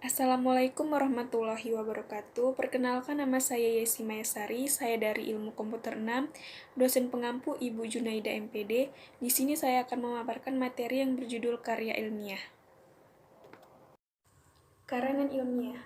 Assalamualaikum warahmatullahi wabarakatuh. Perkenalkan, nama saya Yesi Mayasari, saya dari Ilmu Komputer 6, dosen pengampu Ibu Junaida MPD. Di sini saya akan memaparkan materi yang berjudul karya ilmiah. Karangan ilmiah.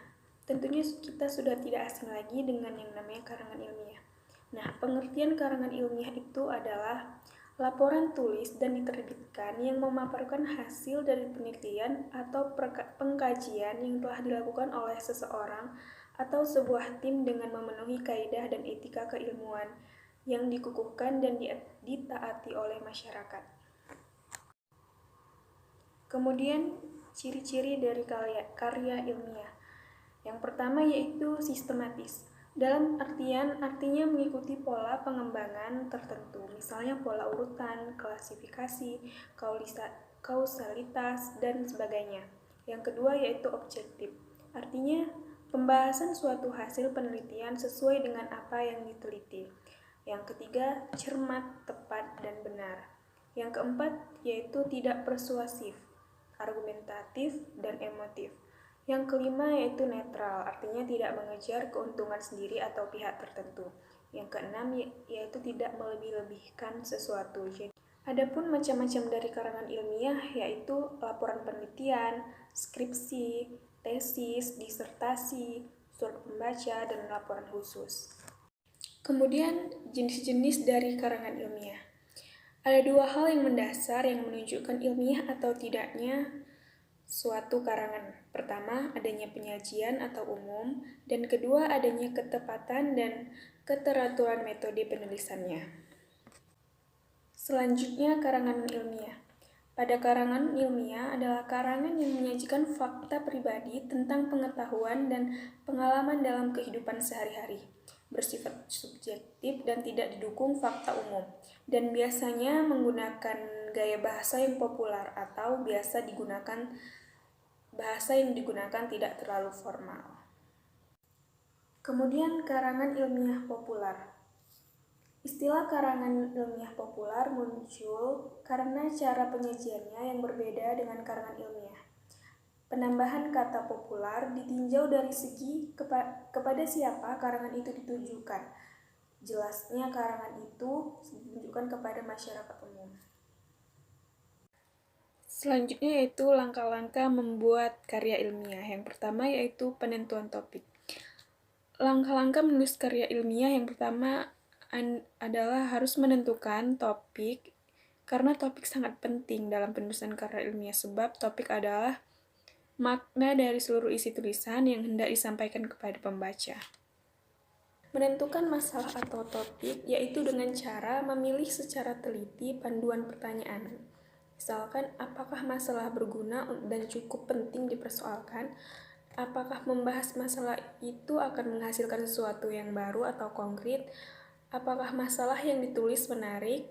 Tentunya kita sudah tidak asing lagi dengan yang namanya karangan ilmiah. Nah, pengertian karangan ilmiah itu adalah laporan tulis dan diterbitkan yang memaparkan hasil dari penelitian atau pengkajian yang telah dilakukan oleh seseorang atau sebuah tim dengan memenuhi kaidah dan etika keilmuan yang dikukuhkan dan ditaati oleh masyarakat. Kemudian, ciri-ciri dari karya ilmiah. Yang pertama yaitu sistematis. Dalam artinya mengikuti pola pengembangan tertentu, misalnya pola urutan, klasifikasi, kausalitas, dan sebagainya. Yang kedua yaitu objektif. Artinya pembahasan suatu hasil penelitian sesuai dengan apa yang diteliti. Yang ketiga, cermat, tepat, dan benar. Yang keempat yaitu tidak persuasif, argumentatif, dan emotif. Yang kelima yaitu netral, artinya tidak mengejar keuntungan sendiri atau pihak tertentu. Yang keenam yaitu tidak melebih-lebihkan sesuatu. Adapun macam-macam dari karangan ilmiah yaitu laporan penelitian, skripsi, tesis, disertasi, surat pembaca, dan laporan khusus. Kemudian jenis-jenis dari karangan ilmiah. Ada dua hal yang mendasar yang menunjukkan ilmiah atau tidaknya suatu karangan. Pertama, adanya penyajian atau umum, dan kedua, adanya ketepatan dan keteraturan metode penulisannya. Selanjutnya, karangan ilmiah. Pada karangan ilmiah adalah karangan yang menyajikan fakta pribadi tentang pengetahuan dan pengalaman dalam kehidupan sehari-hari, bersifat subjektif dan tidak didukung fakta umum, dan biasanya menggunakan gaya bahasa yang populer atau bahasa yang digunakan tidak terlalu formal. Kemudian karangan ilmiah populer. Istilah karangan ilmiah populer muncul karena cara penyajiannya yang berbeda dengan karangan ilmiah. Penambahan kata populer ditinjau dari segi kepada siapa karangan itu ditujukan. Jelasnya karangan itu ditujukan kepada masyarakat umum. Selanjutnya yaitu langkah-langkah membuat karya ilmiah. Yang pertama yaitu penentuan topik. Langkah-langkah menulis karya ilmiah yang pertama adalah harus menentukan topik, karena topik sangat penting dalam penulisan karya ilmiah, sebab topik adalah makna dari seluruh isi tulisan yang hendak disampaikan kepada pembaca. Menentukan masalah atau topik yaitu dengan cara memilih secara teliti panduan pertanyaan. Misalkan, apakah masalah berguna dan cukup penting dipersoalkan? Apakah membahas masalah itu akan menghasilkan sesuatu yang baru atau konkret? Apakah masalah yang ditulis menarik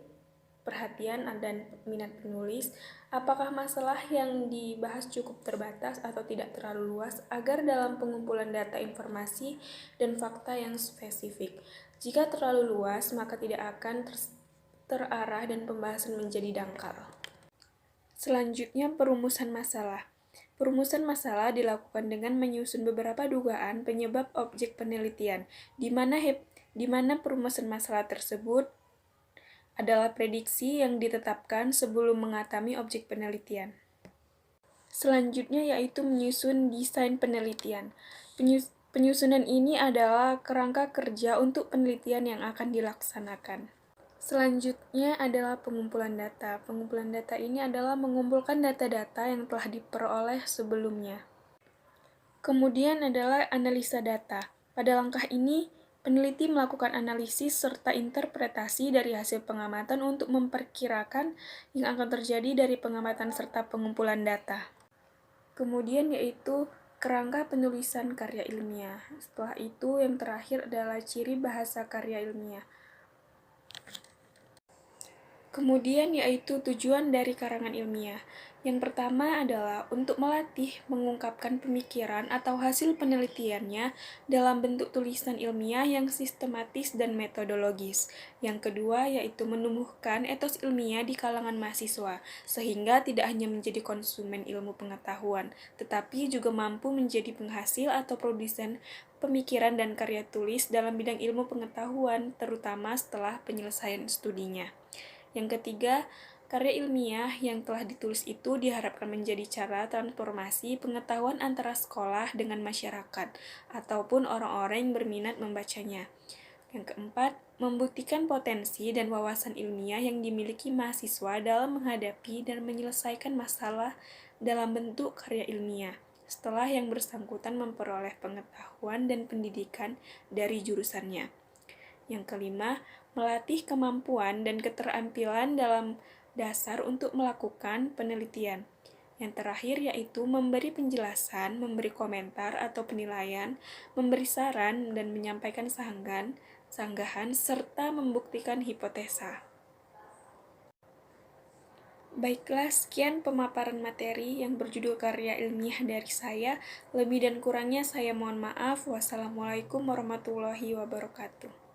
perhatian dan minat penulis? Apakah masalah yang dibahas cukup terbatas atau tidak terlalu luas agar dalam pengumpulan data informasi dan fakta yang spesifik? Jika terlalu luas, maka tidak akan terarah dan pembahasan menjadi dangkal. Selanjutnya, perumusan masalah. Perumusan masalah dilakukan dengan menyusun beberapa dugaan penyebab objek penelitian, di mana perumusan masalah tersebut adalah prediksi yang ditetapkan sebelum mengatami objek penelitian. Selanjutnya yaitu menyusun desain penelitian. Penyusunan ini adalah kerangka kerja untuk penelitian yang akan dilaksanakan. Selanjutnya adalah pengumpulan data. Pengumpulan data ini adalah mengumpulkan data-data yang telah diperoleh sebelumnya. Kemudian adalah analisa data. Pada langkah ini, peneliti melakukan analisis serta interpretasi dari hasil pengamatan untuk memperkirakan yang akan terjadi dari pengamatan serta pengumpulan data. Kemudian yaitu kerangka penulisan karya ilmiah. Setelah itu, yang terakhir adalah ciri bahasa karya ilmiah. Kemudian yaitu tujuan dari karangan ilmiah. Yang pertama adalah untuk melatih mengungkapkan pemikiran atau hasil penelitiannya dalam bentuk tulisan ilmiah yang sistematis dan metodologis. Yang kedua yaitu menumbuhkan etos ilmiah di kalangan mahasiswa, sehingga tidak hanya menjadi konsumen ilmu pengetahuan, tetapi juga mampu menjadi penghasil atau produsen pemikiran dan karya tulis dalam bidang ilmu pengetahuan, terutama setelah penyelesaian studinya. Yang ketiga, karya ilmiah yang telah ditulis itu diharapkan menjadi cara transformasi pengetahuan antara sekolah dengan masyarakat, ataupun orang-orang yang berminat membacanya. Yang keempat, membuktikan potensi dan wawasan ilmiah yang dimiliki mahasiswa dalam menghadapi dan menyelesaikan masalah dalam bentuk karya ilmiah, setelah yang bersangkutan memperoleh pengetahuan dan pendidikan dari jurusannya. Yang kelima, melatih kemampuan dan keterampilan dalam dasar untuk melakukan penelitian. Yang terakhir yaitu memberi penjelasan, memberi komentar atau penilaian, memberi saran dan menyampaikan sanggahan, serta membuktikan hipotesa. Baiklah, sekian pemaparan materi yang berjudul karya ilmiah dari saya. Lebih dan kurangnya saya mohon maaf. Wassalamualaikum warahmatullahi wabarakatuh.